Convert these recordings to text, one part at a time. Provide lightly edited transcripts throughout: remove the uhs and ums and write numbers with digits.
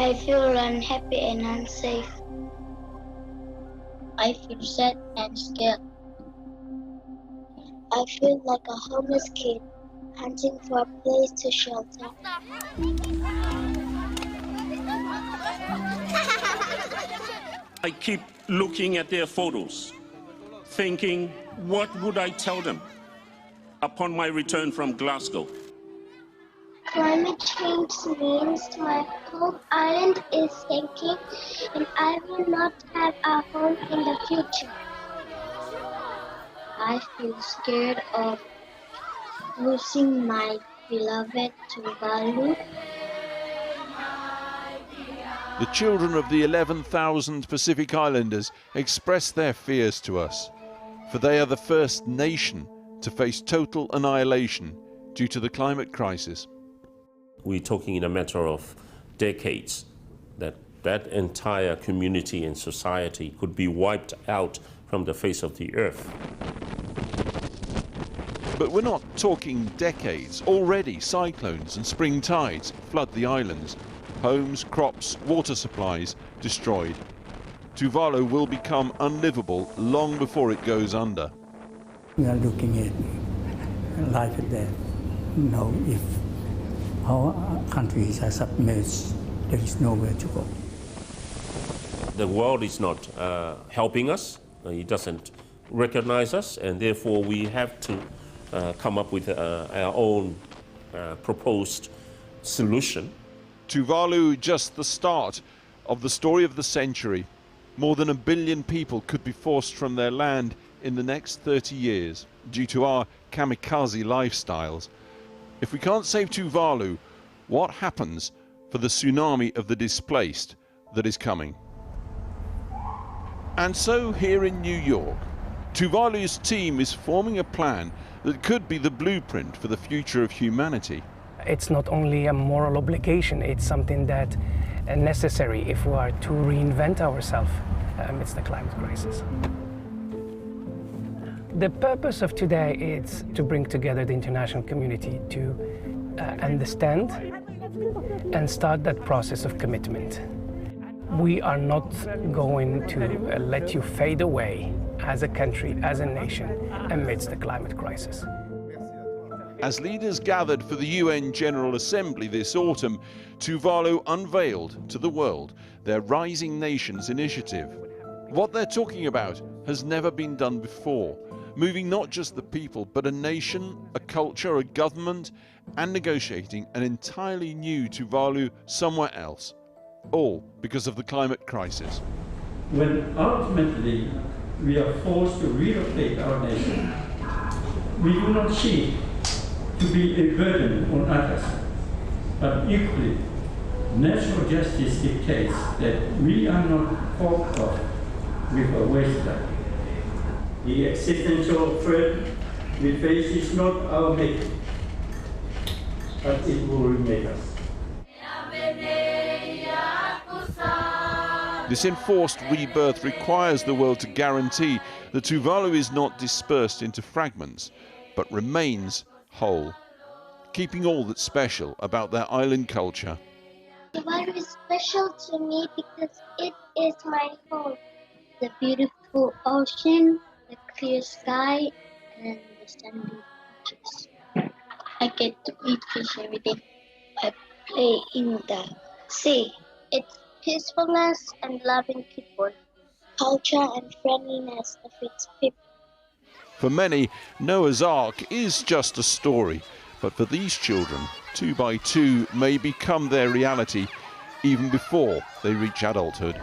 I feel unhappy and unsafe. I feel sad and scared. I feel like a homeless kid hunting for a place to shelter. I keep looking at their photos, thinking, what would I tell them upon my return from Glasgow? Climate change means my home island is sinking and I will not have a home in the future. I feel scared of losing my beloved Tuvalu. The children of the 11,000 Pacific Islanders express their fears to us, for they are the first nation to face total annihilation due to the climate crisis. We're talking in a matter of decades that entire community and society could be wiped out from the face of the earth. But we're not talking decades. Already cyclones and spring tides flood the islands. Homes, crops, water supplies destroyed. Tuvalu will become unlivable long before it goes under. We are looking at life and death. If our countries are submerged, there is nowhere to go. The world is not helping us. It doesn't recognize us, and therefore we have to come up with our own proposed solution. Tuvalu, just the start of the story of the century. More than 1 billion people could be forced from their land in the next 30 years due to our kamikaze lifestyles. If we can't save Tuvalu, what happens for the tsunami of the displaced that is coming? And so here in New York, Tuvalu's team is forming a plan that could be the blueprint for the future of humanity. It's not only a moral obligation, it's something that is necessary if we are to reinvent ourselves amidst the climate crisis. The purpose of today is to bring together the international community to understand and start that process of commitment. We are not going to let you fade away as a country, as a nation, amidst the climate crisis. As leaders gathered for the UN General Assembly this autumn, Tuvalu unveiled to the world their Rising Nations initiative. What they're talking about has never been done before, moving not just the people, but a nation, a culture, a government, and negotiating an entirely new Tuvalu somewhere else, all because of the climate crisis. When ultimately we are forced to relocate our nation, we do not seek to be a burden on others, but equally, natural justice dictates that we are not caught up with a wasteland. The existential threat we face is not our making, but it will remake us. This enforced rebirth requires the world to guarantee that Tuvalu is not dispersed into fragments, but remains whole, keeping all that's special about their island culture. Tuvalu is special to me because it is my home. The beautiful ocean, the clear sky, and the sandy beaches. I get to eat fish every day. I play in the sea. It's peacefulness and loving people, culture and friendliness of its people. For many, Noah's Ark is just a story, but for these children, 2 by 2 may become their reality even before they reach adulthood.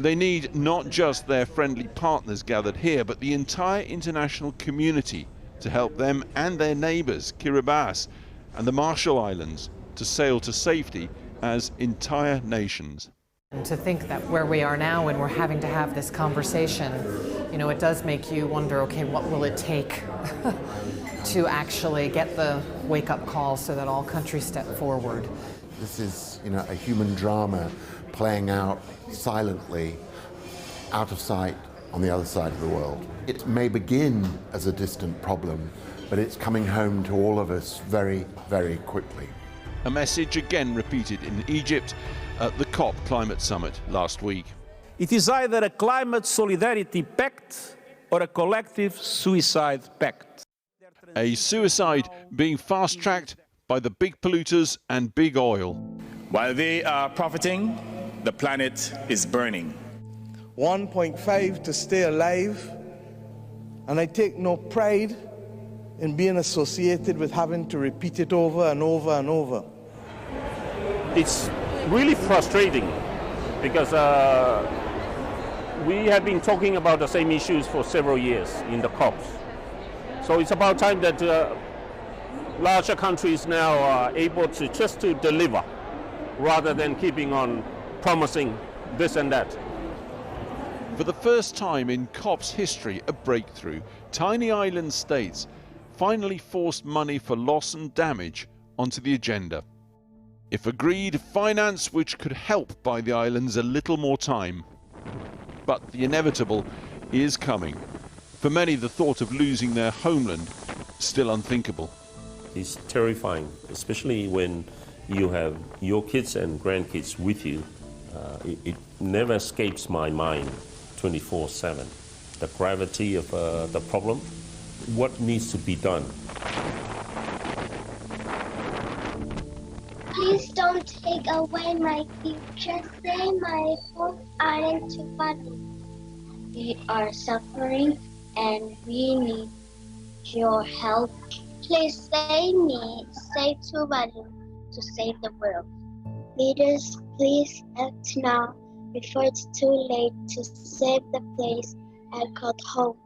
They need not just their friendly partners gathered here, but the entire international community to help them and their neighbours, Kiribati and the Marshall Islands, to sail to safety as entire nations. And to think that where we are now and we're having to have this conversation, it does make you wonder, okay, what will it take to actually get the wake-up call so that all countries step forward? This is, a human drama playing out silently, out of sight, on the other side of the world. It may begin as a distant problem, but it's coming home to all of us very, very quickly. A message again repeated in Egypt, at the COP climate summit last week. It is either a climate solidarity pact or a collective suicide pact. A suicide being fast-tracked by the big polluters and big oil. While they are profiting, the planet is burning. 1.5 to stay alive, and I take no pride in being associated with having to repeat it over and over and over. It's really frustrating because we have been talking about the same issues for several years in the COPs. So it's about time that larger countries now are able to just to deliver rather than keeping on promising this and that. For the first time in COP's history, a breakthrough. Tiny island states finally forced money for loss and damage onto the agenda. If agreed, finance which could help buy the islands a little more time. But the inevitable is coming. For many, the thought of losing their homeland still unthinkable. It's terrifying, especially when you have your kids and grandkids with you. It never escapes my mind 24/7. The gravity of the problem, what needs to be done. Please don't take away my future. Save my home island Tuvalu. We are suffering and we need your help. Please save me, save Tuvalu, to save the world. Leaders, please act now before it's too late to save the place I called home.